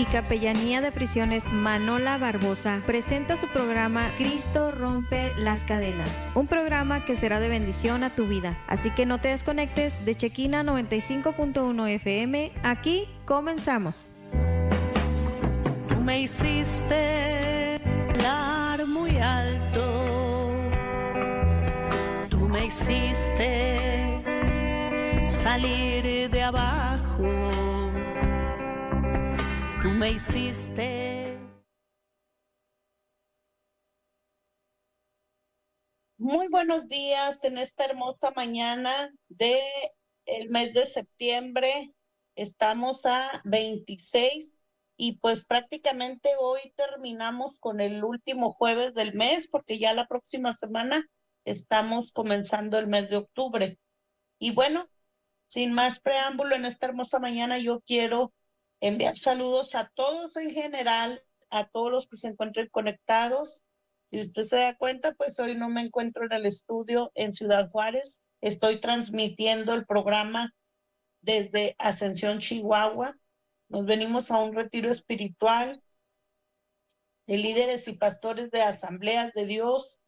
y Capellanía de Prisiones Manola Barbosa presenta su programa Cristo rompe las cadenas, un programa que será de bendición a tu vida. Así que no te desconectes de Chequina 95.1 FM. Aquí comenzamos. Tú me hiciste volar muy alto, tú me hiciste salir de abajo, tú me hiciste. Muy buenos días en esta hermosa mañana de el mes de septiembre. Estamos a 26 y pues prácticamente hoy terminamos con el último jueves del mes, porque ya la próxima semana estamos comenzando el mes de octubre. Y bueno, sin más preámbulo, en esta hermosa mañana yo quiero enviar saludos a todos en general, a todos los que se encuentren conectados. Si usted se da cuenta, pues hoy no me encuentro en el estudio en Ciudad Juárez. Estoy transmitiendo el programa desde Ascensión, Chihuahua. Nos venimos a un retiro espiritual de líderes y pastores de Asambleas de Dios.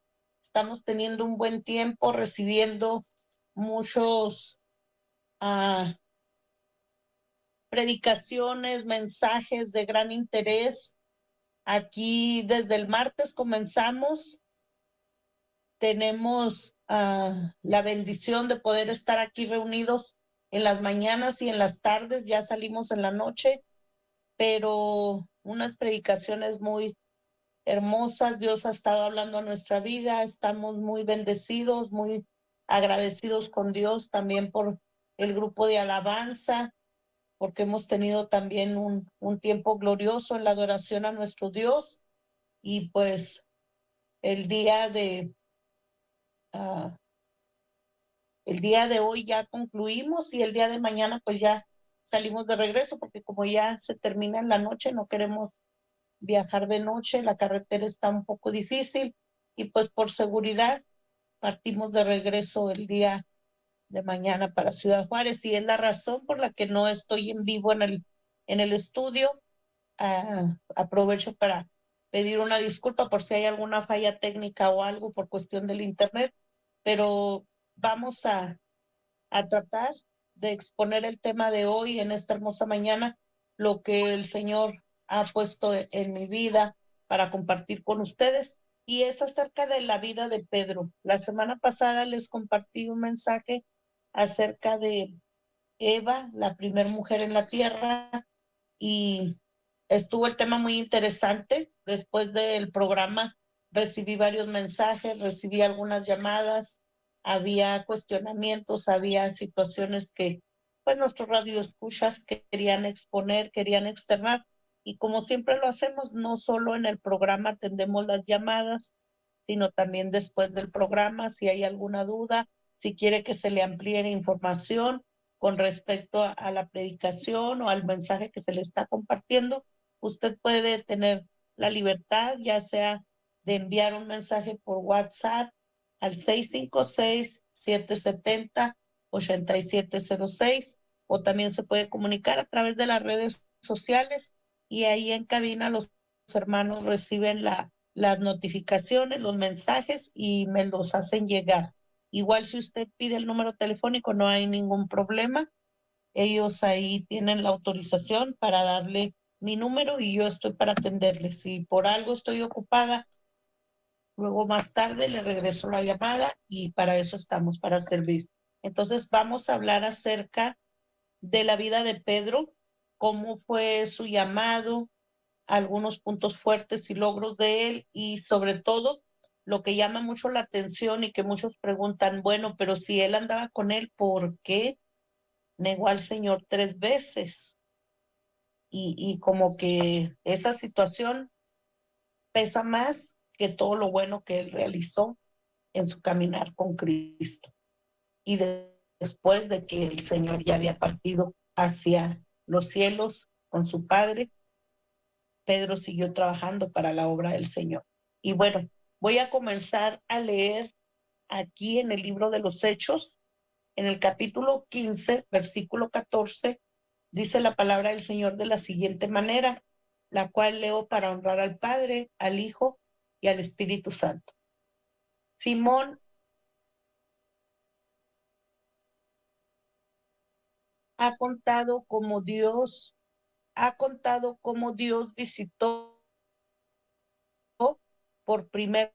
Estamos teniendo un buen tiempo, recibiendo muchos predicaciones, mensajes de gran interés. Aquí desde el martes comenzamos. Tenemos la bendición de poder estar aquí reunidos en las mañanas y en las tardes. Ya salimos en la noche, pero unas predicaciones muy hermosas. Dios ha estado hablando a nuestra vida. Estamos muy bendecidos, muy agradecidos con Dios también por el grupo de alabanza, porque hemos tenido también un tiempo glorioso en la adoración a nuestro Dios. Y pues el día de hoy ya concluimos, y el día de mañana pues ya salimos de regreso, porque como ya se termina en la noche, no queremos viajar de noche, la carretera está un poco difícil, y pues por seguridad partimos de regreso el día de mañana para Ciudad Juárez, y es la razón por la que no estoy en vivo en el estudio. Aprovecho para pedir una disculpa por si hay alguna falla técnica o algo por cuestión del internet, pero vamos a tratar de exponer el tema de hoy en esta hermosa mañana, lo que el Señor ha puesto en mi vida para compartir con ustedes, y es acerca de la vida de Pedro. La semana pasada les compartí un mensaje acerca de Eva, la primera mujer en la tierra, y estuvo el tema muy interesante. Después del programa recibí varios mensajes, recibí algunas llamadas, había cuestionamientos, había situaciones que pues nuestros radioescuchas querían exponer, querían externar, y como siempre lo hacemos, no solo en el programa atendemos las llamadas, sino también después del programa, si hay alguna duda, si quiere que se le amplíe información con respecto a la predicación o al mensaje que se le está compartiendo, usted puede tener la libertad, ya sea de enviar un mensaje por WhatsApp al 656-770-8706, o también se puede comunicar a través de las redes sociales, y ahí en cabina los hermanos reciben las notificaciones, los mensajes, y me los hacen llegar. Igual si usted pide el número telefónico, no hay ningún problema. Ellos ahí tienen la autorización para darle mi número, y yo estoy para atenderle. Si por algo estoy ocupada, luego más tarde le regreso la llamada, y para eso estamos, para servir. Entonces vamos a hablar acerca de la vida de Pedro, cómo fue su llamado, algunos puntos fuertes y logros de él, y sobre todo lo que llama mucho la atención y que muchos preguntan, bueno, pero si él andaba con él, ¿por qué negó al Señor 3 veces? Y como que esa situación pesa más que todo lo bueno que él realizó en su caminar con Cristo. Y después de que el Señor ya había partido hacia los cielos con su Padre, Pedro siguió trabajando para la obra del Señor. Y bueno, voy a comenzar a leer aquí en el libro de los Hechos, en el capítulo 15, versículo 14, dice la palabra del Señor de la siguiente manera: la cual leo para honrar al Padre, al Hijo y al Espíritu Santo. Simón ha contado cómo Dios visitó por primera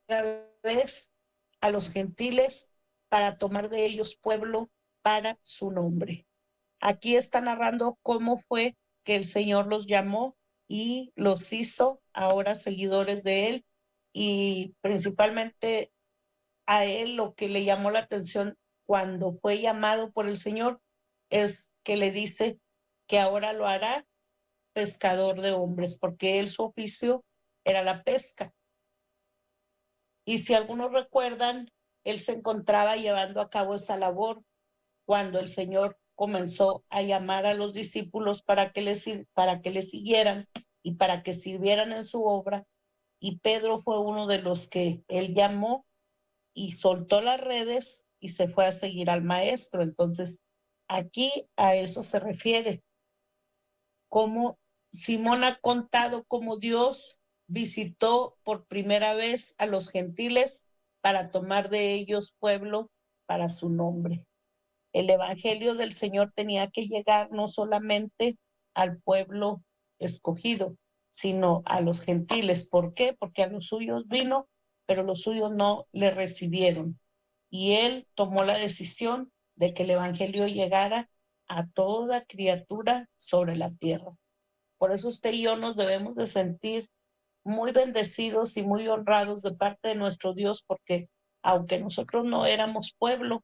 vez a los gentiles para tomar de ellos pueblo para su nombre. Aquí está narrando cómo fue que el Señor los llamó y los hizo ahora seguidores de Él, y principalmente a Él lo que le llamó la atención cuando fue llamado por el Señor es que le dice que ahora lo hará pescador de hombres, porque Él su oficio era la pesca. Y si algunos recuerdan, Él se encontraba llevando a cabo esa labor cuando el Señor comenzó a llamar a los discípulos para que le siguieran y para que sirvieran en su obra. Y Pedro fue uno de los que Él llamó y soltó las redes y se fue a seguir al maestro. Entonces, aquí a eso se refiere. Como Simón ha contado cómo Dios visitó por primera vez a los gentiles para tomar de ellos pueblo para su nombre. El evangelio del Señor tenía que llegar no solamente al pueblo escogido, sino a los gentiles. ¿Por qué? Porque a los suyos vino, pero los suyos no le recibieron. Y Él tomó la decisión de que el evangelio llegara a toda criatura sobre la tierra. Por eso usted y yo nos debemos de sentir muy bendecidos y muy honrados de parte de nuestro Dios, porque aunque nosotros no éramos pueblo,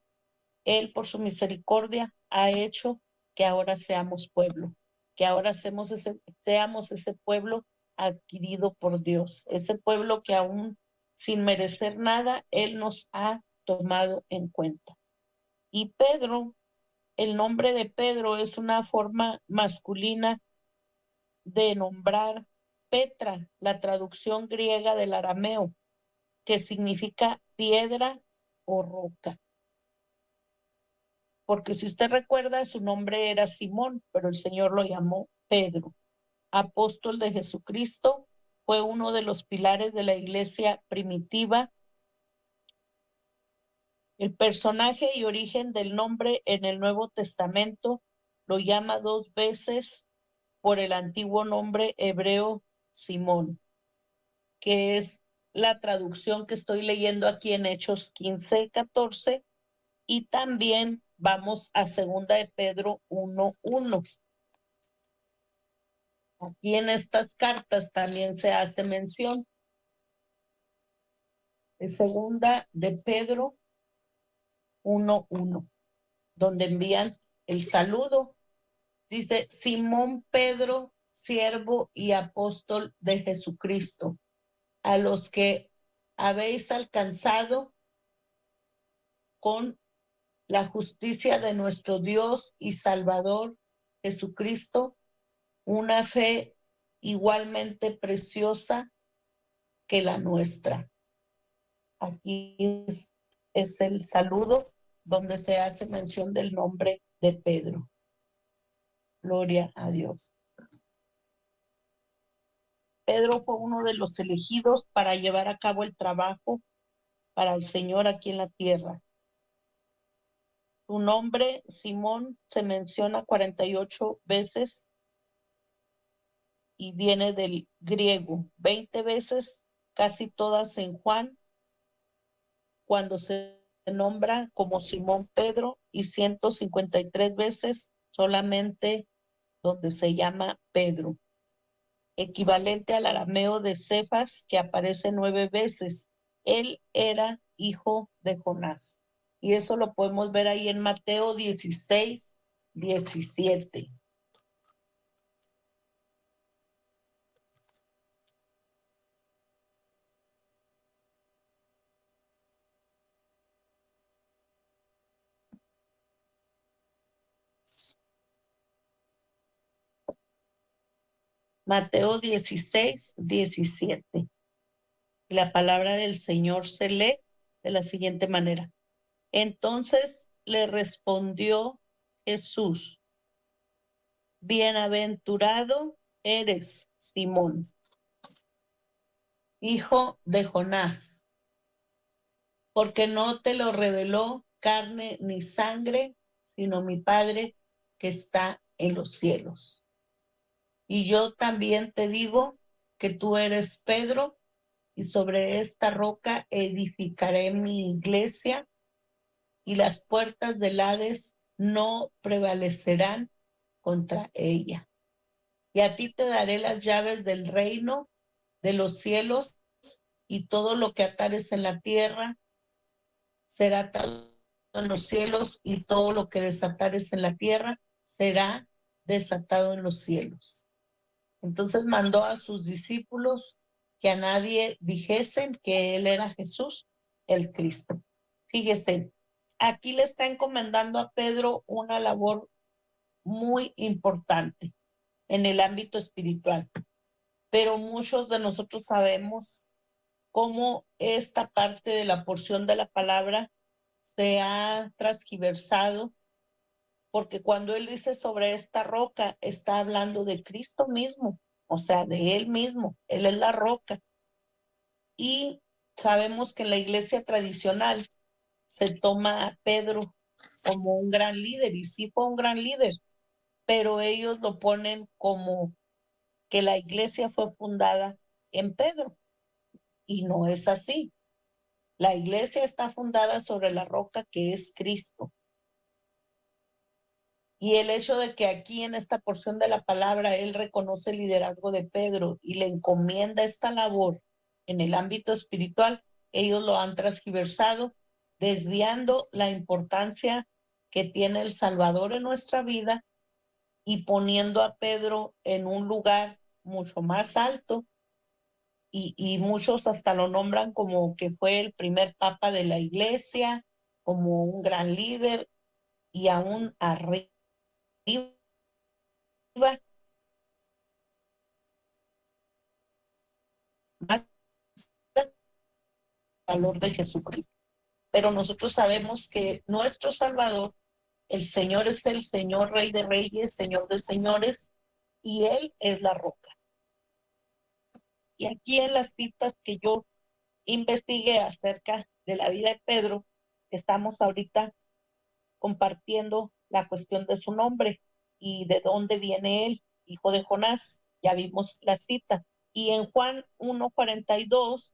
Él por su misericordia ha hecho que ahora seamos pueblo, que ahora seamos ese pueblo adquirido por Dios, ese pueblo que aún sin merecer nada, Él nos ha tomado en cuenta. Y Pedro, el nombre de Pedro es una forma masculina de nombrar Petra, la traducción griega del arameo, que significa piedra o roca. Porque si usted recuerda, su nombre era Simón, pero el Señor lo llamó Pedro. Apóstol de Jesucristo, fue uno de los pilares de la iglesia primitiva. El personaje y origen del nombre en el Nuevo Testamento lo llama 2 veces por el antiguo nombre hebreo Simón, que es la traducción que estoy leyendo aquí en Hechos 15:14, y también vamos a 2 de Pedro 1:1. Aquí en estas cartas también se hace mención. Es 2 de Pedro 1:1, donde envían el saludo. Dice: Simón Pedro, siervo y apóstol de Jesucristo, a los que habéis alcanzado con la justicia de nuestro Dios y Salvador Jesucristo, una fe igualmente preciosa que la nuestra. Aquí es el saludo donde se hace mención del nombre de Pedro. Gloria a Dios. Pedro fue uno de los elegidos para llevar a cabo el trabajo para el Señor aquí en la tierra. Su nombre, Simón, se menciona 48 veces y viene del griego, 20 veces, casi todas en Juan, cuando se nombra como Simón Pedro, y 153 veces solamente donde se llama Pedro, equivalente al arameo de Cefas, que aparece 9 veces. Él era hijo de Jonás. Y eso lo podemos ver ahí en Mateo 16:17. Mateo 16:17. La palabra del Señor se lee de la siguiente manera. Entonces le respondió Jesús: bienaventurado eres Simón, hijo de Jonás, porque no te lo reveló carne ni sangre, sino mi Padre que está en los cielos. Y yo también te digo que tú eres Pedro, y sobre esta roca edificaré mi iglesia, y las puertas del Hades no prevalecerán contra ella. Y a ti te daré las llaves del reino de los cielos, y todo lo que atares en la tierra será atado en los cielos, y todo lo que desatares en la tierra será desatado en los cielos. Entonces mandó a sus discípulos que a nadie dijesen que él era Jesús, el Cristo. Fíjese, aquí le está encomendando a Pedro una labor muy importante en el ámbito espiritual, pero muchos de nosotros sabemos cómo esta parte de la porción de la palabra se ha transgiversado, porque cuando él dice sobre esta roca, está hablando de Cristo mismo, o sea, de él mismo, él es la roca. Y sabemos que en la iglesia tradicional se toma a Pedro como un gran líder, y sí fue un gran líder, pero ellos lo ponen como que la iglesia fue fundada en Pedro, y no es así. La iglesia está fundada sobre la roca que es Cristo. Y el hecho de que aquí en esta porción de la palabra él reconoce el liderazgo de Pedro y le encomienda esta labor en el ámbito espiritual, ellos lo han transgiversado, desviando la importancia que tiene el Salvador en nuestra vida y poniendo a Pedro en un lugar mucho más alto, y muchos hasta lo nombran como que fue el primer papa de la iglesia, como un gran líder, y aún arriba más valor de Jesucristo. Pero nosotros sabemos que nuestro Salvador, el Señor, es el Señor, Rey de Reyes, Señor de Señores, y Él es la roca. Y aquí en las citas que yo investigué acerca de la vida de Pedro, estamos ahorita compartiendo la cuestión de su nombre y de dónde viene él, hijo de Jonás. Ya vimos la cita. Y en Juan 1:42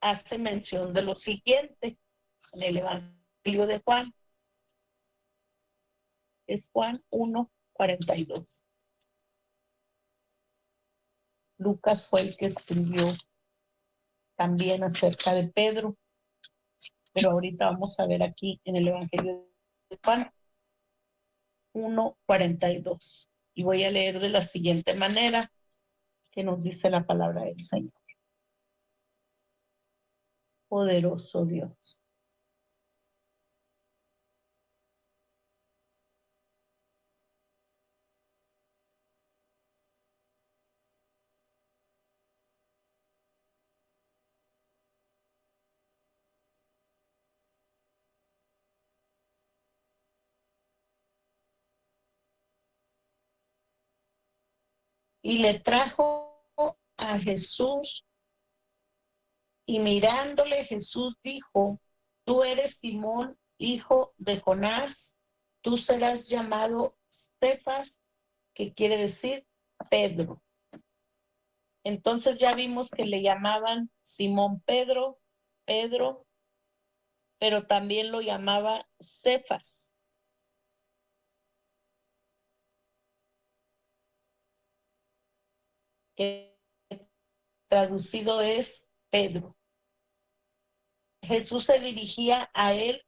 hace mención de lo siguiente en el Evangelio de Juan. Es Juan 1:42. Lucas fue el que escribió también acerca de Pedro, pero ahorita vamos a ver aquí en el Evangelio de Juan 1:42. Y voy a leer de la siguiente manera que nos dice la palabra del Señor. Poderoso Dios. Y le trajo a Jesús, y mirándole Jesús dijo: tú eres Simón, hijo de Jonás, tú serás llamado Cefas, que quiere decir Pedro. Entonces ya vimos que le llamaban Simón Pedro, Pedro, pero también lo llamaba Cefas, que traducido es Pedro. Jesús se dirigía a él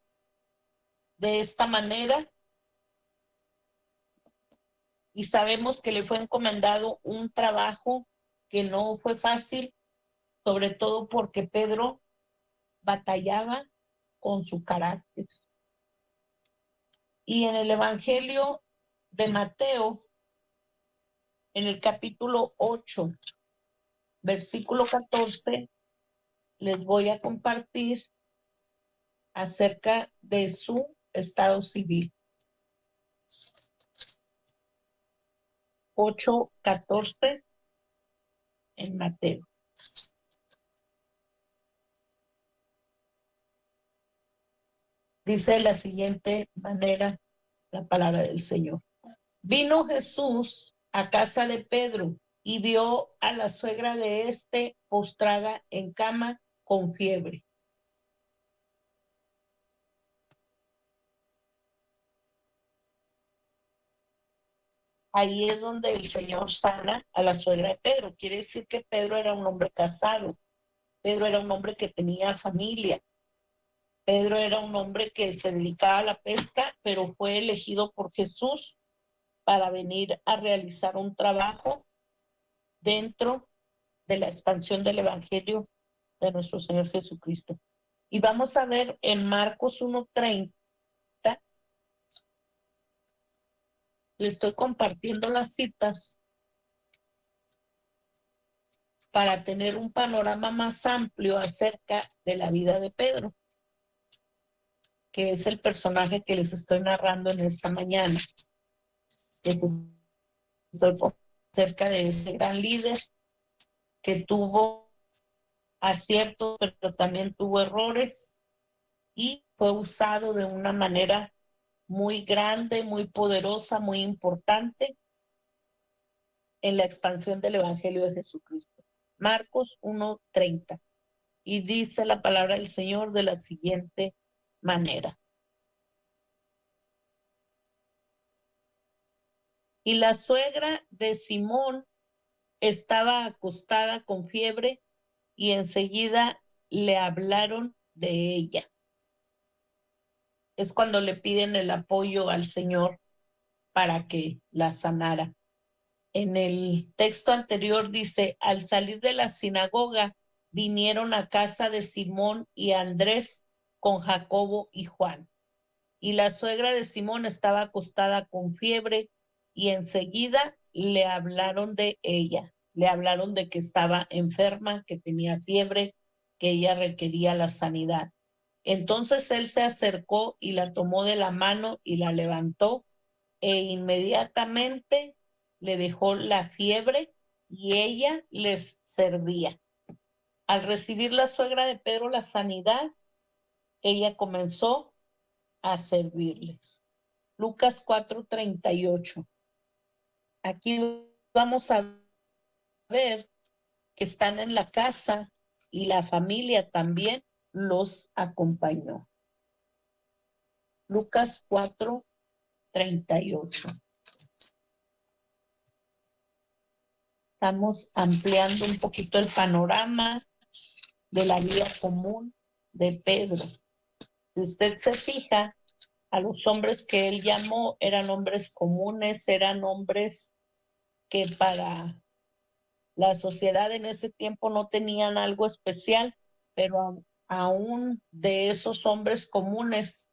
de esta manera, y sabemos que le fue encomendado un trabajo que no fue fácil, sobre todo porque Pedro batallaba con su carácter. Y en el Evangelio de Mateo, en el capítulo 8, versículo 14, les voy a compartir acerca de su estado civil. 8:14 en Mateo. Dice de la siguiente manera la palabra del Señor. Vino Jesús a casa de Pedro y vio a la suegra de éste postrada en cama con fiebre. Ahí es donde el Señor sana a la suegra de Pedro. Quiere decir que Pedro era un hombre casado. Pedro era un hombre que tenía familia. Pedro era un hombre que se dedicaba a la pesca, pero fue elegido por Jesús para venir a realizar un trabajo dentro de la expansión del Evangelio de nuestro Señor Jesucristo. Y vamos a ver en Marcos 1:30, le estoy compartiendo las citas para tener un panorama más amplio acerca de la vida de Pedro, que es el personaje que les estoy narrando en esta mañana. Estoy acerca de ese gran líder que tuvo aciertos, pero también tuvo errores y fue usado de una manera muy grande, muy poderosa, muy importante en la expansión del Evangelio de Jesucristo. Marcos 1:30. Y dice la palabra del Señor de la siguiente manera. Y la suegra de Simón estaba acostada con fiebre y enseguida le hablaron de ella. Es cuando le piden el apoyo al Señor para que la sanara. En el texto anterior dice, al salir de la sinagoga, vinieron a casa de Simón y Andrés con Jacobo y Juan. Y la suegra de Simón estaba acostada con fiebre y enseguida le hablaron de ella. Le hablaron de que estaba enferma, que tenía fiebre, que ella requería la sanidad. Entonces él se acercó y la tomó de la mano y la levantó e inmediatamente le dejó la fiebre y ella les servía. Al recibir la suegra de Pedro la sanidad, ella comenzó a servirles. Lucas 4:38. Aquí vamos a ver que están en la casa y la familia también los acompañó. Lucas 4:38. Estamos ampliando un poquito el panorama de la vida común de Pedro. Si usted se fija, a los hombres que él llamó eran hombres comunes, eran hombres que para la sociedad en ese tiempo no tenían algo especial, pero aún de esos hombres comunes,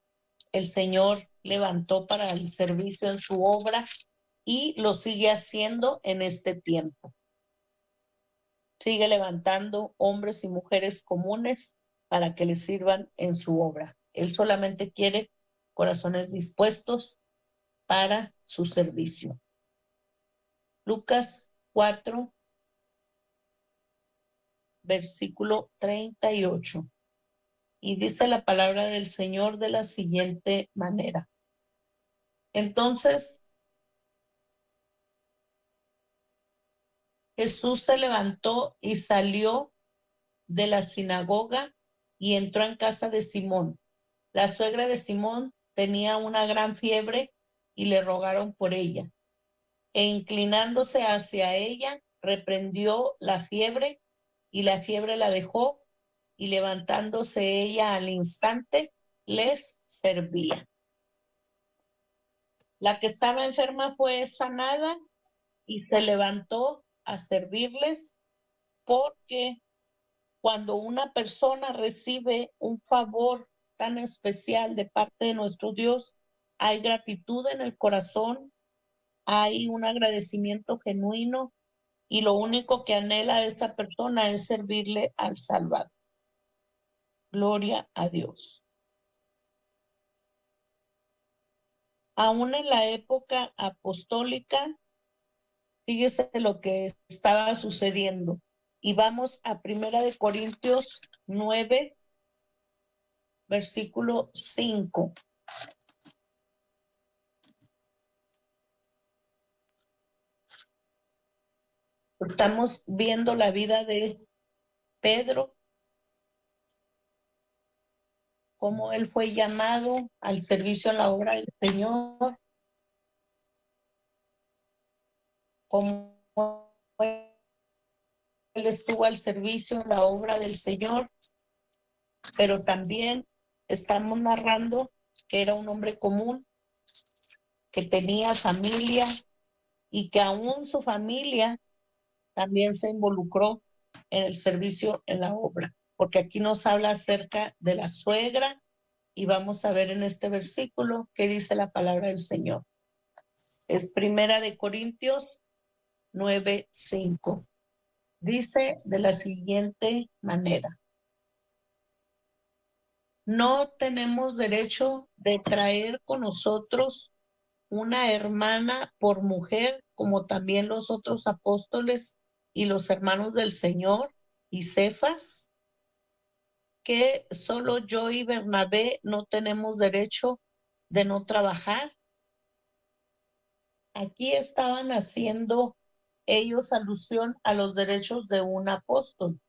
el Señor levantó para el servicio en su obra y lo sigue haciendo en este tiempo. Sigue levantando hombres y mujeres comunes para que le sirvan en su obra. Él solamente quiere corazones dispuestos para su servicio. Lucas 4, versículo 38. Y dice la palabra del Señor de la siguiente manera. Entonces Jesús se levantó y salió de la sinagoga y entró en casa de Simón. La suegra de Simón tenía una gran fiebre y le rogaron por ella. E inclinándose hacia ella, reprendió la fiebre y la fiebre la dejó y levantándose ella al instante, les servía. La que estaba enferma fue sanada y se levantó a servirles, porque cuando una persona recibe un favor tan especial de parte de nuestro Dios, hay gratitud en el corazón, hay un agradecimiento genuino y lo único que anhela esa persona es servirle al Salvador. Gloria a Dios. Aún en la época apostólica, Fíjese lo que estaba sucediendo. Y vamos a 1 Corintios 9, versículo 5. Estamos viendo la vida de Pedro, cómo él fue llamado al servicio en la obra del Señor, cómo él estuvo al servicio en la obra del Señor, pero también estamos narrando que era un hombre común, que tenía familia y que aún su familia también se involucró en el servicio en la obra, porque aquí nos habla acerca de la suegra y vamos a ver en este versículo qué dice la palabra del Señor. Es 1 Corintios 9:5. Dice de la siguiente manera: no tenemos derecho de traer con nosotros una hermana por mujer, como también los otros apóstoles y los hermanos del Señor y Cefas, que solo yo y Bernabé no tenemos derecho de no trabajar. Aquí estaban haciendo ellos alusión a los derechos de un apóstol.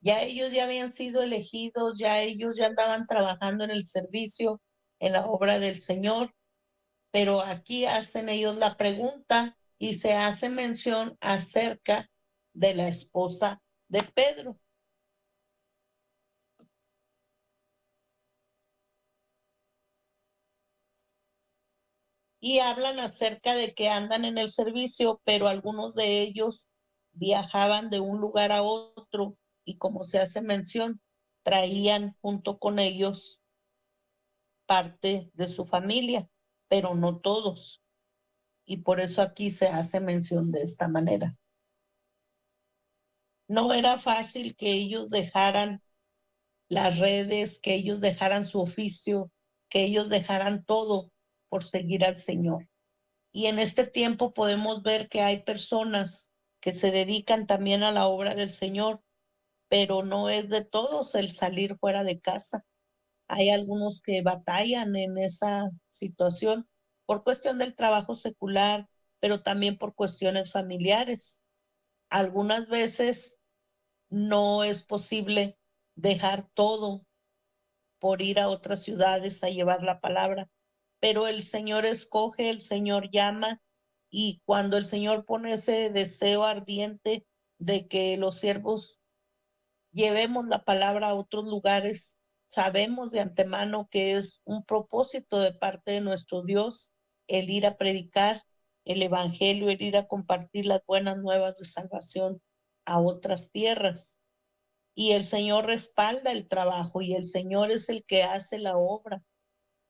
Ya ellos ya habían sido elegidos, ya ellos ya andaban trabajando en el servicio, en la obra del Señor, pero aquí hacen ellos la pregunta y se hace mención acerca de la esposa de Pedro. Y hablan acerca de que andan en el servicio, pero algunos de ellos viajaban de un lugar a otro y, como se hace mención, traían junto con ellos parte de su familia, pero no todos. Y por eso aquí se hace mención de esta manera. No era fácil que ellos dejaran las redes, que ellos dejaran su oficio, que ellos dejaran todo por seguir al Señor. Y en este tiempo podemos ver que hay personas que se dedican también a la obra del Señor, pero no es de todos el salir fuera de casa. Hay algunos que batallan en esa situación por cuestión del trabajo secular, pero también por cuestiones familiares. Algunas veces no es posible dejar todo por ir a otras ciudades a llevar la palabra, pero el Señor escoge, el Señor llama, y cuando el Señor pone ese deseo ardiente de que los siervos llevemos la palabra a otros lugares, sabemos de antemano que es un propósito de parte de nuestro Dios el ir a predicar el evangelio, el ir a compartir las buenas nuevas de salvación a otras tierras. Y el Señor respalda el trabajo y el Señor es el que hace la obra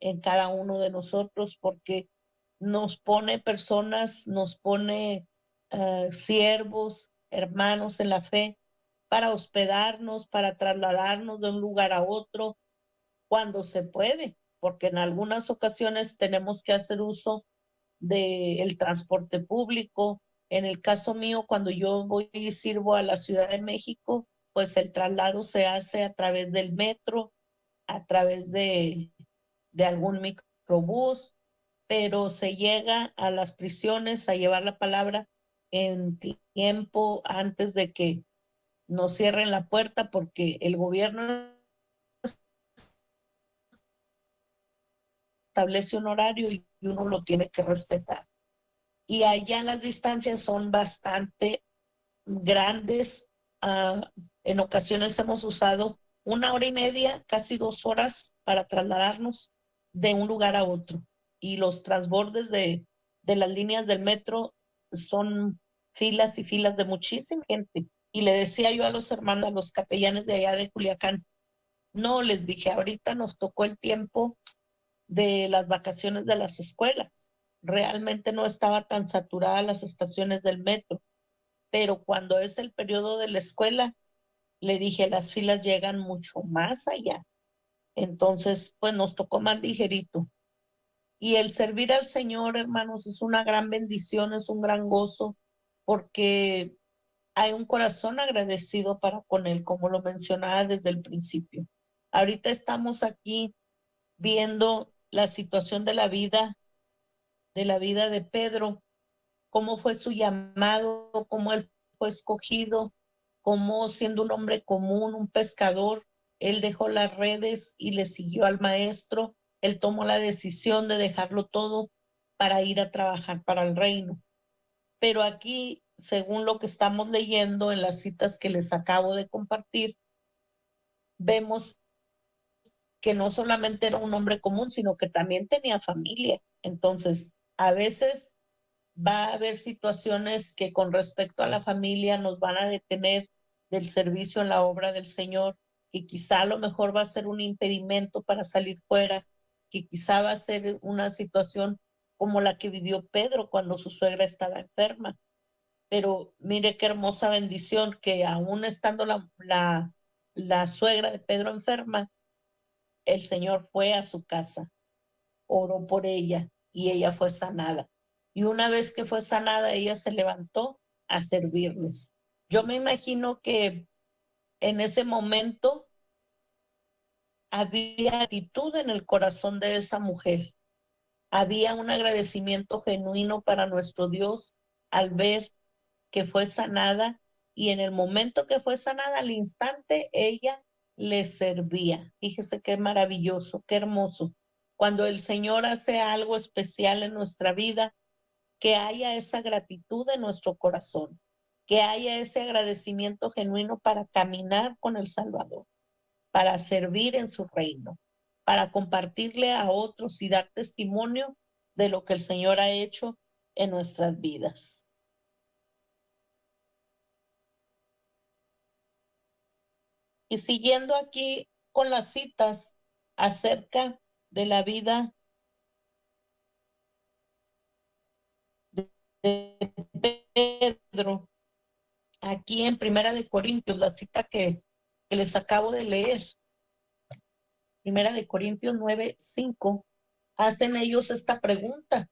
en cada uno de nosotros, porque nos pone personas, nos pone siervos, hermanos en la fe, para hospedarnos, para trasladarnos de un lugar a otro cuando se puede, porque en algunas ocasiones tenemos que hacer uso del transporte público. En el caso mío, cuando yo voy y sirvo a la Ciudad de México, pues el traslado se hace a través del metro, a través de algún microbús, pero se llega a las prisiones a llevar la palabra en tiempo antes de que nos cierren la puerta, porque el gobierno establece un horario y uno lo tiene que respetar. Y allá las distancias son bastante grandes. En ocasiones hemos usado 1 hora y media, casi 2 horas para trasladarnos de un lugar a otro. Y los transbordes de las líneas del metro son filas y filas de muchísima gente. Y le decía yo a los hermanos, a los capellanes de allá de Culiacán, no, les dije, ahorita nos tocó el tiempo de las vacaciones de las escuelas. Realmente no estaba tan saturada las estaciones del metro, pero cuando es el periodo de la escuela, le dije, las filas llegan mucho más allá. Entonces, pues nos tocó más ligerito. Y el servir al Señor, hermanos, es una gran bendición, es un gran gozo, porque hay un corazón agradecido para con él, como lo mencionaba desde el principio. Ahorita estamos aquí viendo la situación de la vida de Pedro, cómo fue su llamado, cómo él fue escogido, cómo siendo un hombre común, un pescador, él dejó las redes y le siguió al maestro. Él tomó la decisión de dejarlo todo para ir a trabajar para el reino. Pero aquí, según lo que estamos leyendo en las citas que les acabo de compartir, vemos que no solamente era un hombre común, sino que también tenía familia. Entonces, a veces va a haber situaciones que con respecto a la familia nos van a detener del servicio en la obra del Señor, que quizá a lo mejor va a ser un impedimento para salir fuera, que quizá va a ser una situación como la que vivió Pedro cuando su suegra estaba enferma. Pero mire qué hermosa bendición que aún estando la suegra de Pedro enferma, el Señor fue a su casa, oró por ella y ella fue sanada. Y una vez que fue sanada, ella se levantó a servirles. Yo me imagino que en ese momento había actitud en el corazón de esa mujer. Había un agradecimiento genuino para nuestro Dios al ver que fue sanada, y en el momento que fue sanada, al instante, ella le servía. Fíjese qué maravilloso, qué hermoso. Cuando el Señor hace algo especial en nuestra vida, que haya esa gratitud en nuestro corazón, que haya ese agradecimiento genuino para caminar con el Salvador, para servir en su reino, para compartirle a otros y dar testimonio de lo que el Señor ha hecho en nuestras vidas. Y siguiendo aquí con las citas acerca de la vida de Pedro, aquí en Primera de Corintios, la cita que les acabo de leer, Primera de Corintios 9:5, hacen ellos esta pregunta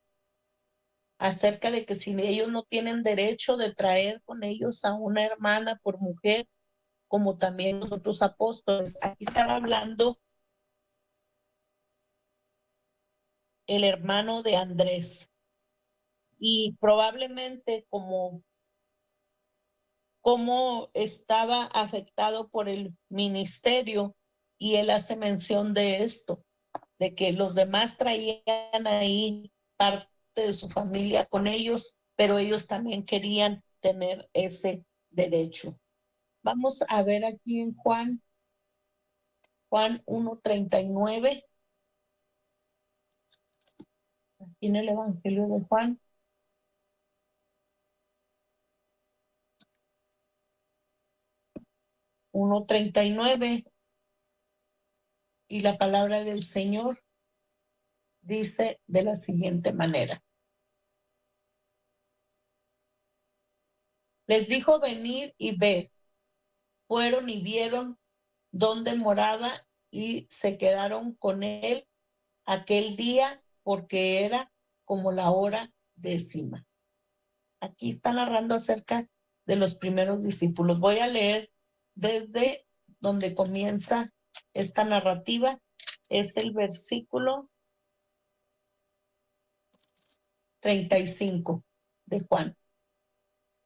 acerca de que si ellos no tienen derecho de traer con ellos a una hermana por mujer, como también los otros apóstoles. Aquí estaba hablando el hermano de Andrés, y probablemente como estaba afectado por el ministerio, y él hace mención de esto, de que los demás traían ahí parte de su familia con ellos, pero ellos también querían tener ese derecho. Vamos a ver aquí en Juan 1:39, aquí en el Evangelio de Juan. Y la palabra del Señor dice de la siguiente manera. Les dijo: venid y ved. Fueron y vieron dónde moraba, y se quedaron con él aquel día, porque era como la hora 10. Aquí está narrando acerca de los primeros discípulos. Voy a leer desde donde comienza esta narrativa. Es el versículo 35 de Juan.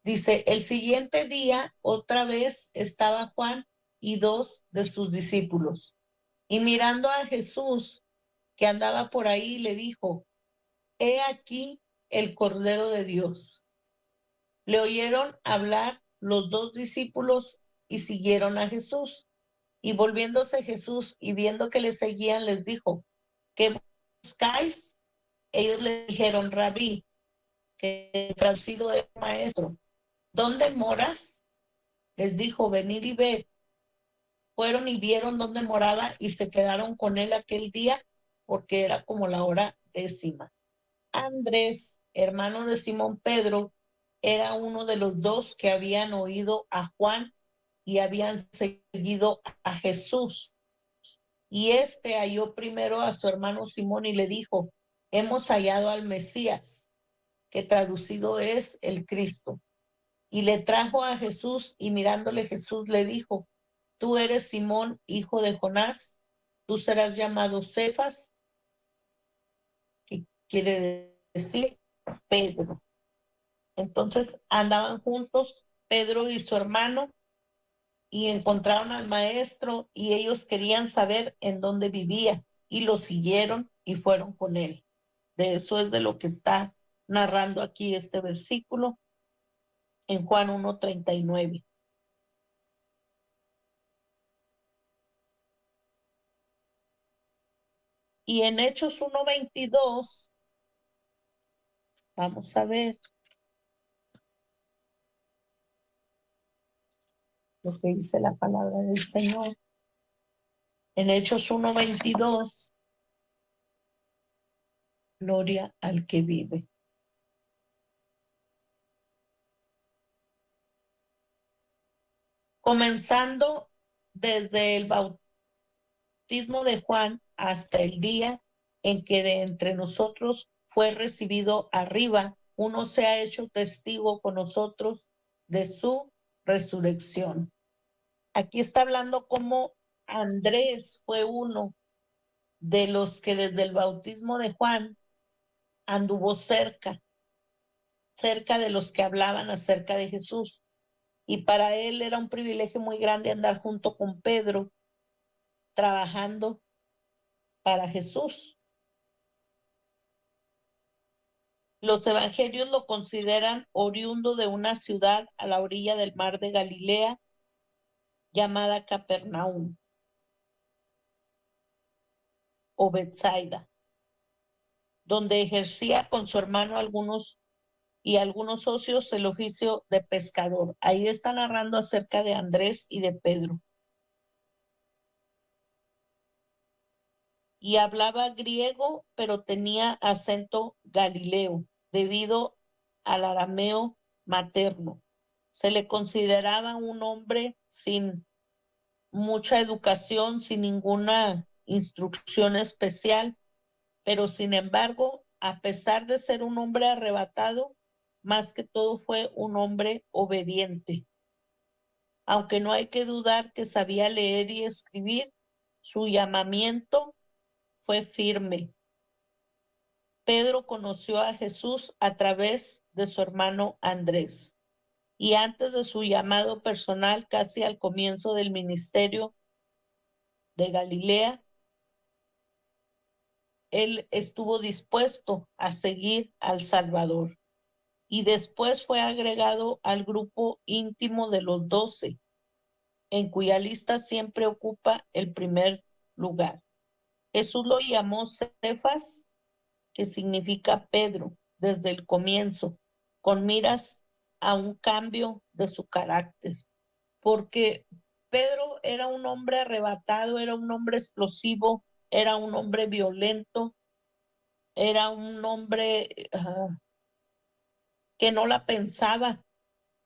Dice: el siguiente día otra vez estaba Juan y 2 de sus discípulos, y mirando a Jesús que andaba por ahí, le dijo: he aquí el Cordero de Dios. Le oyeron hablar los 2 discípulos y siguieron a Jesús. Y volviéndose Jesús y viendo que le seguían, les dijo: ¿qué buscáis? Ellos le dijeron: Rabí, que traducido es maestro, ¿dónde moras? Les dijo: venid y ved. Fueron y vieron dónde moraba, y se quedaron con él aquel día, porque era como la hora 10. Andrés, hermano de Simón Pedro, era uno de los 2 que habían oído a Juan y habían seguido a Jesús. Y halló primero a su hermano Simón y le dijo: hemos hallado al Mesías, que traducido es el Cristo. Y le trajo a Jesús, y mirándole Jesús le dijo: tú eres Simón, hijo de Jonás, tú serás llamado Cefas, que quiere decir Pedro. Entonces andaban juntos Pedro y su hermano, y encontraron al maestro, y ellos querían saber en dónde vivía, y lo siguieron y fueron con él. De eso es de lo que está narrando aquí este versículo en Juan 1:39. Y en Hechos 1:22, vamos a ver lo que dice la palabra del Señor. En Hechos 1:22, gloria al que vive. Comenzando desde el bautismo de Juan hasta el día en que de entre nosotros fue recibido arriba, uno se ha hecho testigo con nosotros de su resurrección. Aquí está hablando cómo Andrés fue uno de los que desde el bautismo de Juan anduvo cerca de los que hablaban acerca de Jesús. Y para él era un privilegio muy grande andar junto con Pedro, trabajando para Jesús. Los evangelios lo consideran oriundo de una ciudad a la orilla del mar de Galilea llamada Capernaum o Betsaida, donde ejercía con su hermano algunos socios el oficio de pescador. Ahí está narrando acerca de Andrés y de Pedro. Y hablaba griego, pero tenía acento galileo, debido al arameo materno. Se le consideraba un hombre sin mucha educación, sin ninguna instrucción especial, pero sin embargo, a pesar de ser un hombre arrebatado, más que todo fue un hombre obediente. Aunque no hay que dudar que sabía leer y escribir, su llamamiento fue firme. Pedro conoció a Jesús a través de su hermano Andrés. Y antes de su llamado personal, casi al comienzo del ministerio de Galilea, él estuvo dispuesto a seguir al Salvador. Y después fue agregado al grupo íntimo de los 12, en cuya lista siempre ocupa el primer lugar. Jesús lo llamó Cefas, que significa Pedro, desde el comienzo, con miras a un cambio de su carácter, porque Pedro era un hombre arrebatado, era un hombre explosivo, era un hombre violento, era un hombre que no la pensaba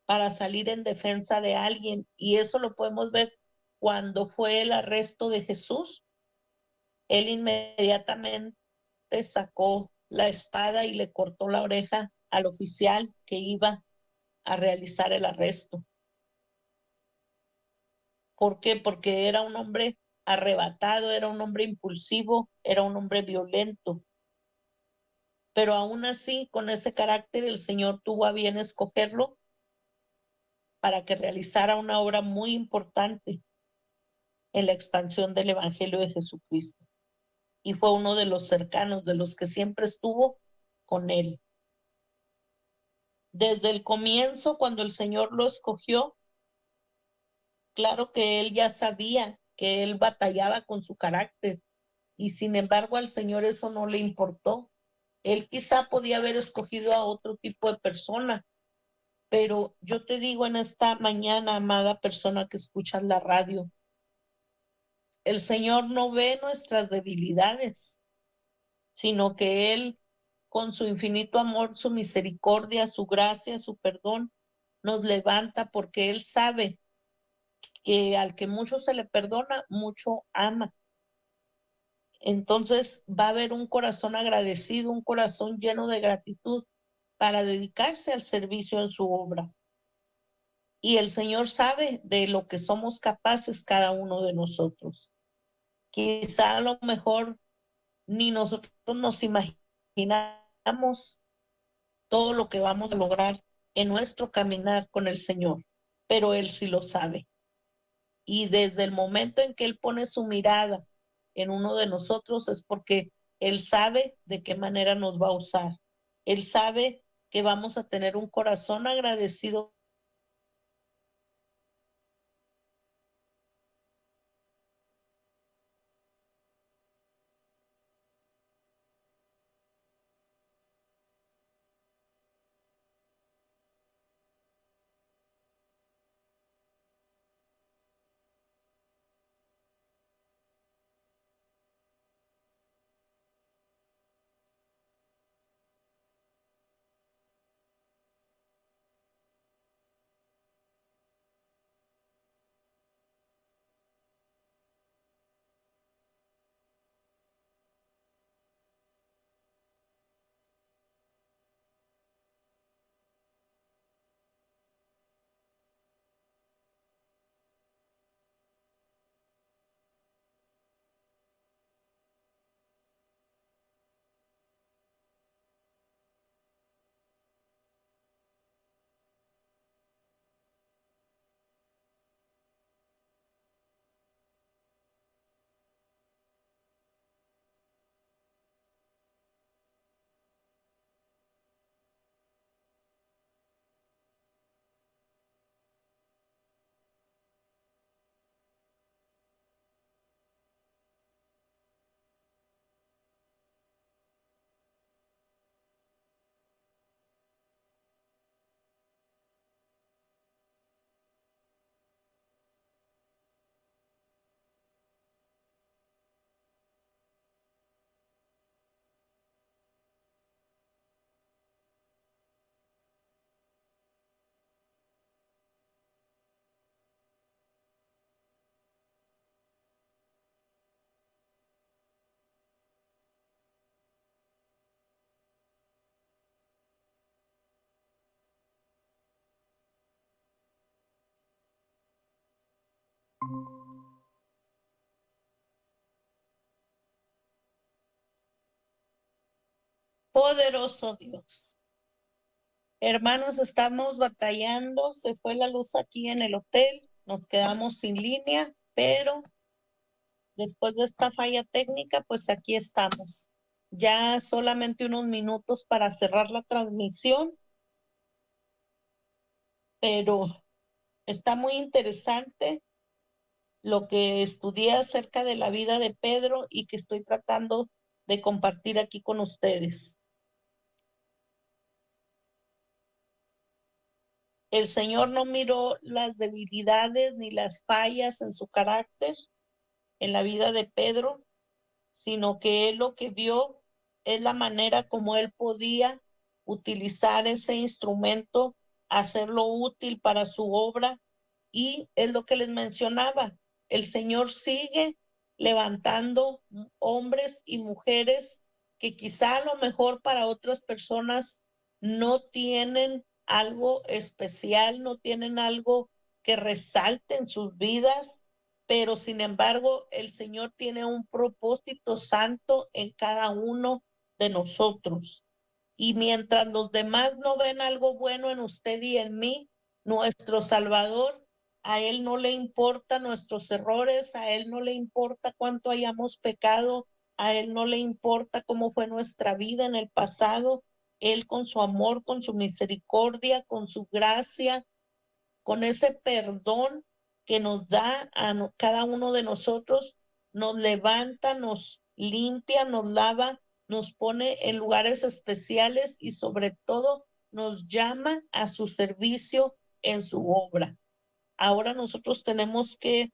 para salir en defensa de alguien, y eso lo podemos ver cuando fue el arresto de Jesús. Él inmediatamente sacó la espada y le cortó la oreja al oficial que iba a realizar el arresto. ¿Por qué? Porque era un hombre arrebatado, era un hombre impulsivo, era un hombre violento. Pero aún así, con ese carácter, el Señor tuvo a bien escogerlo para que realizara una obra muy importante en la expansión del Evangelio de Jesucristo. Y fue uno de los cercanos, de los que siempre estuvo con él. Desde el comienzo, cuando el Señor lo escogió, claro que él ya sabía que él batallaba con su carácter, y sin embargo al Señor eso no le importó. Él quizá podía haber escogido a otro tipo de persona, pero yo te digo en esta mañana, amada persona que escuchas la radio, el Señor no ve nuestras debilidades, sino que Él, con su infinito amor, su misericordia, su gracia, su perdón, nos levanta, porque Él sabe que al que mucho se le perdona, mucho ama. Entonces va a haber un corazón agradecido, un corazón lleno de gratitud para dedicarse al servicio en su obra. y el Señor sabe de lo que somos capaces cada uno de nosotros. Quizá a lo mejor ni nosotros nos imaginamos todo lo que vamos a lograr en nuestro caminar con el Señor, pero Él sí lo sabe. Y desde el momento en que Él pone su mirada en uno de nosotros es porque Él sabe de qué manera nos va a usar. Él sabe que vamos a tener un corazón agradecido. Poderoso Dios. Hermanos, estamos batallando, se fue la luz aquí en el hotel, nos quedamos sin línea, pero después de esta falla técnica, pues aquí estamos. Ya solamente unos minutos para cerrar la transmisión, pero está muy interesante lo que estudié acerca de la vida de Pedro y que estoy tratando de compartir aquí con ustedes. El Señor no miró las debilidades ni las fallas en su carácter en la vida de Pedro, sino que Él lo que vio es la manera como Él podía utilizar ese instrumento, hacerlo útil para su obra, y es lo que les mencionaba. El Señor sigue levantando hombres y mujeres que quizá a lo mejor para otras personas no tienen algo especial, no tienen algo que resalte en sus vidas, pero sin embargo el Señor tiene un propósito santo en cada uno de nosotros. Y mientras los demás no ven algo bueno en usted y en mí, nuestro Salvador, a Él no le importa nuestros errores, a Él no le importa cuánto hayamos pecado, a Él no le importa cómo fue nuestra vida en el pasado. Él con su amor, con su misericordia, con su gracia, con ese perdón que nos da a cada uno de nosotros, nos levanta, nos limpia, nos lava, nos pone en lugares especiales y sobre todo nos llama a su servicio en su obra. Ahora nosotros tenemos que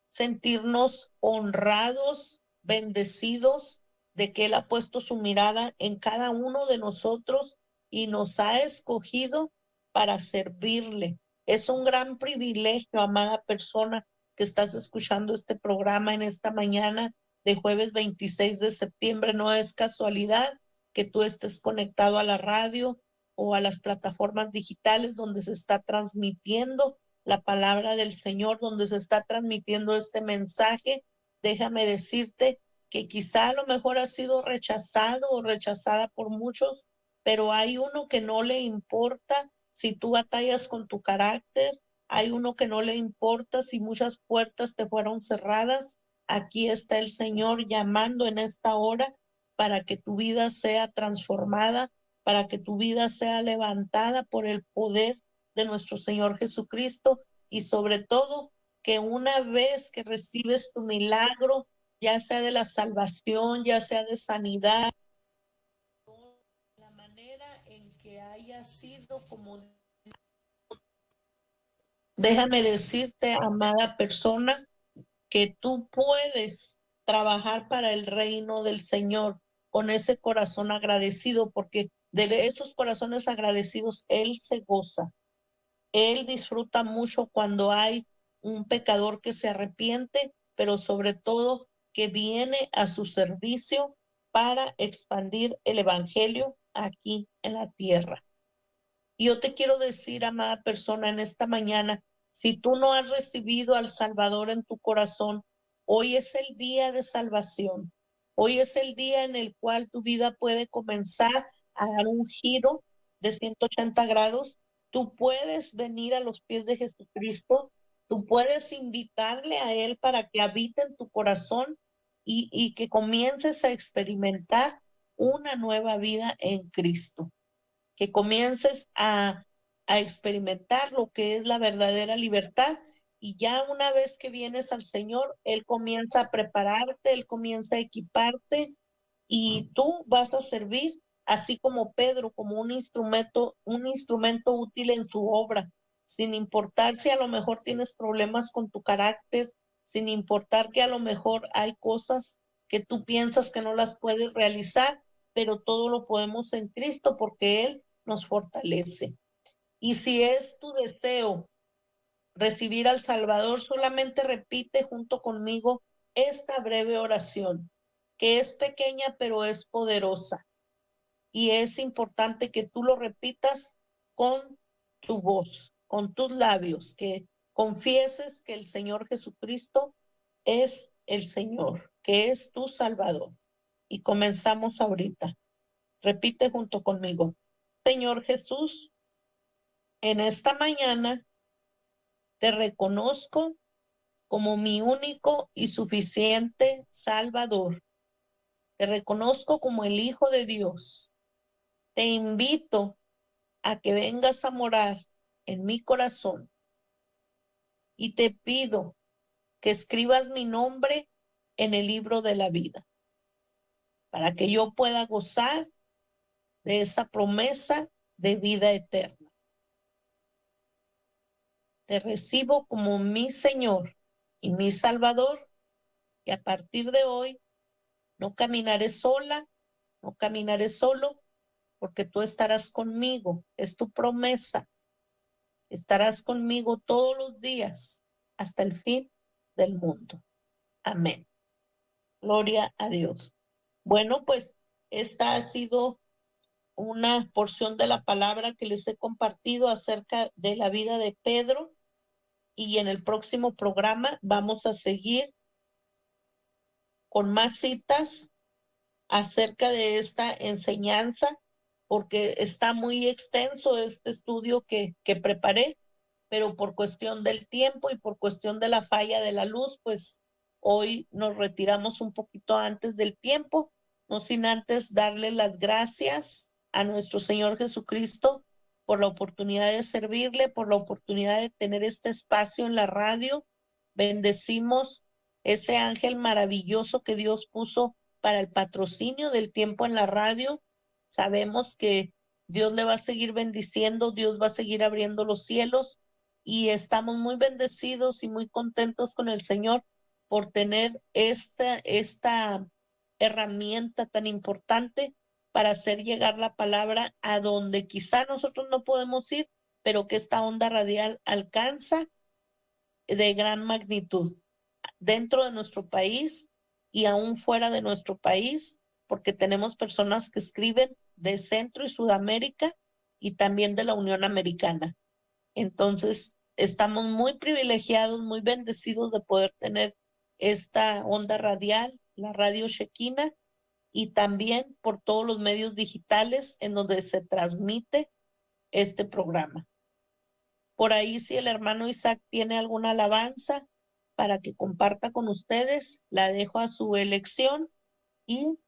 sentirnos honrados, bendecidos de que Él ha puesto su mirada en cada uno de nosotros y nos ha escogido para servirle. Es un gran privilegio, amada persona, que estás escuchando este programa en esta mañana de jueves 26 de septiembre. No es casualidad que tú estés conectado a la radio o a las plataformas digitales donde se está transmitiendo la palabra del Señor, donde se está transmitiendo este mensaje, déjame decirte que quizá a lo mejor ha sido rechazado o rechazada por muchos, pero hay uno que no le importa si tú batallas con tu carácter, hay uno que no le importa si muchas puertas te fueron cerradas. Aquí está el Señor llamando en esta hora para que tu vida sea transformada, para que tu vida sea levantada por el poder de nuestro Señor Jesucristo, y sobre todo que una vez que recibes tu milagro, ya sea de la salvación, ya sea de sanidad, la manera en que haya sido, como déjame decirte, amada persona, que tú puedes trabajar para el reino del Señor con ese corazón agradecido, porque de esos corazones agradecidos Él se goza. Él disfruta mucho cuando hay un pecador que se arrepiente, pero sobre todo que viene a su servicio para expandir el evangelio aquí en la tierra. Y yo te quiero decir, amada persona, en esta mañana, si tú no has recibido al Salvador en tu corazón, hoy es el día de salvación. Hoy es el día en el cual tu vida puede comenzar a dar un giro de 180 grados. Tú puedes venir a los pies de Jesucristo. Tú puedes invitarle a Él para que habite en tu corazón y que comiences a experimentar una nueva vida en Cristo, que comiences a experimentar lo que es la verdadera libertad. Y ya una vez que vienes al Señor, Él comienza a prepararte, Él comienza a equiparte, y tú vas a servir así como Pedro, como un instrumento útil en su obra, sin importar si a lo mejor tienes problemas con tu carácter, sin importar que a lo mejor hay cosas que tú piensas que no las puedes realizar, pero todo lo podemos en Cristo porque Él nos fortalece. Y si es tu deseo recibir al Salvador, solamente repite junto conmigo esta breve oración, que es pequeña pero es poderosa. Y es importante que tú lo repitas con tu voz, con tus labios, que confieses que el Señor Jesucristo es el Señor, que es tu Salvador. Y comenzamos ahorita. Repite junto conmigo. Señor Jesús, en esta mañana te reconozco como mi único y suficiente Salvador. Te reconozco como el Hijo de Dios. Te invito a que vengas a morar en mi corazón y te pido que escribas mi nombre en el libro de la vida para que yo pueda gozar de esa promesa de vida eterna. Te recibo como mi Señor y mi Salvador, y a partir de hoy no caminaré sola, no caminaré solo, porque tú estarás conmigo. Es tu promesa. Estarás conmigo todos los días hasta el fin del mundo. Amén. Gloria a Dios. Bueno, pues esta ha sido una porción de la palabra que les he compartido acerca de la vida de Pedro, y en el próximo programa vamos a seguir con más citas acerca de esta enseñanza, porque está muy extenso este estudio que preparé, pero por cuestión del tiempo y por cuestión de la falla de la luz, pues hoy nos retiramos un poquito antes del tiempo, no sin antes darle las gracias a nuestro Señor Jesucristo por la oportunidad de servirle, por la oportunidad de tener este espacio en la radio. Bendecimos ese ángel maravilloso que Dios puso para el patrocinio del tiempo en la radio. Sabemos que Dios le va a seguir bendiciendo, Dios va a seguir abriendo los cielos, y estamos muy bendecidos y muy contentos con el Señor por tener esta herramienta tan importante para hacer llegar la palabra a donde quizá nosotros no podemos ir, pero que esta onda radial alcanza de gran magnitud dentro de nuestro país y aún fuera de nuestro país, porque tenemos personas que escriben de Centro y Sudamérica, y también de la Unión Americana. Entonces, estamos muy privilegiados, muy bendecidos de poder tener esta onda radial, la Radio Shekinah, y también por todos los medios digitales en donde se transmite este programa. Por ahí, si el hermano Isaac tiene alguna alabanza para que comparta con ustedes, la dejo a su elección y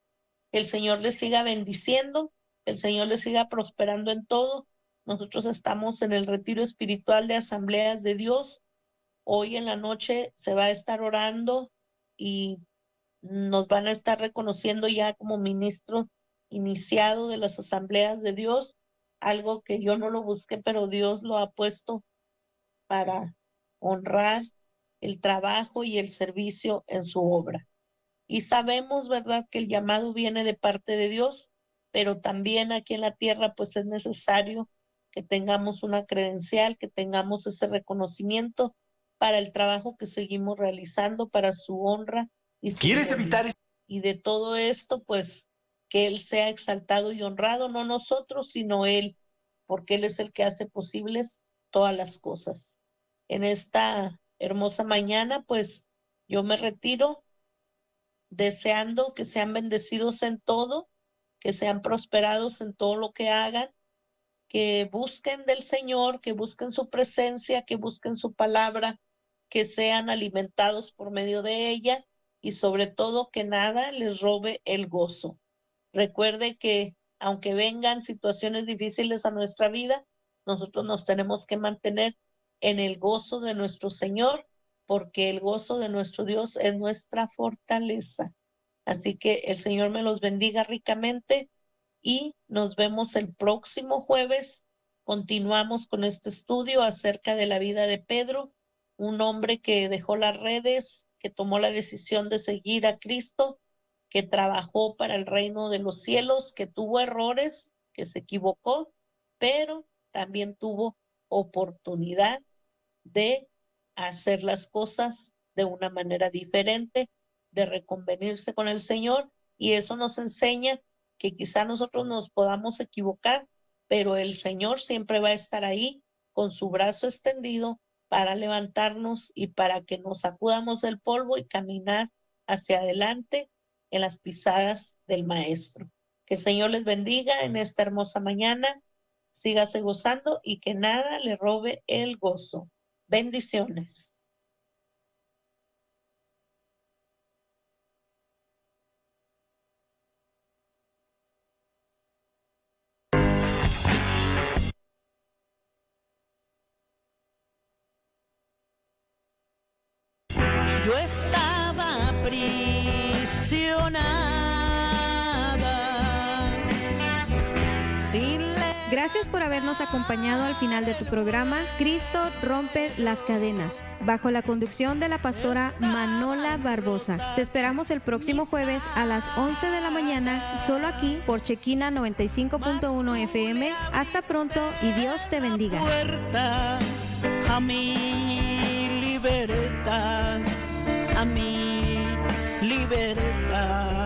el Señor les siga bendiciendo, el Señor les siga prosperando en todo. Nosotros estamos en el retiro espiritual de Asambleas de Dios. Hoy en la noche se va a estar orando y nos van a estar reconociendo ya como ministro iniciado de las Asambleas de Dios, algo que yo no lo busqué, pero Dios lo ha puesto para honrar el trabajo y el servicio en su obra. Y sabemos, ¿verdad?, que el llamado viene de parte de Dios, pero también aquí en la tierra pues es necesario que tengamos una credencial, que tengamos ese reconocimiento para el trabajo que seguimos realizando, para su honra y su ¿Quieres evitar y de todo esto, pues que Él sea exaltado y honrado, no nosotros, sino Él, porque Él es el que hace posibles todas las cosas. En esta hermosa mañana, pues yo me retiro deseando que sean bendecidos en todo, que sean prosperados en todo lo que hagan, que busquen del Señor, que busquen su presencia, que busquen su palabra, que sean alimentados por medio de ella y sobre todo que nada les robe el gozo. Recuerde que aunque vengan situaciones difíciles a nuestra vida, nosotros nos tenemos que mantener en el gozo de nuestro Señor, porque el gozo de nuestro Dios es nuestra fortaleza. Así que el Señor me los bendiga ricamente y nos vemos el próximo jueves. Continuamos con este estudio acerca de la vida de Pedro, un hombre que dejó las redes, que tomó la decisión de seguir a Cristo, que trabajó para el reino de los cielos, que tuvo errores, que se equivocó, pero también tuvo oportunidad de hacer las cosas de una manera diferente, de reconvenirse con el Señor, y eso nos enseña que quizá nosotros nos podamos equivocar, pero el Señor siempre va a estar ahí con su brazo extendido para levantarnos y para que nos sacudamos del polvo y caminar hacia adelante en las pisadas del Maestro. Que el Señor les bendiga en esta hermosa mañana, sígase gozando y que nada le robe el gozo. Bendiciones. Yo estaba aprisionada sin Gracias por habernos acompañado al final de tu programa Cristo rompe las cadenas, bajo la conducción de la pastora Manola Barbosa. Te esperamos el próximo jueves a las 11 de la mañana, solo aquí por Shekinah 95.1 FM. Hasta pronto y Dios te bendiga. puerta a mi libertad, a mi libertad.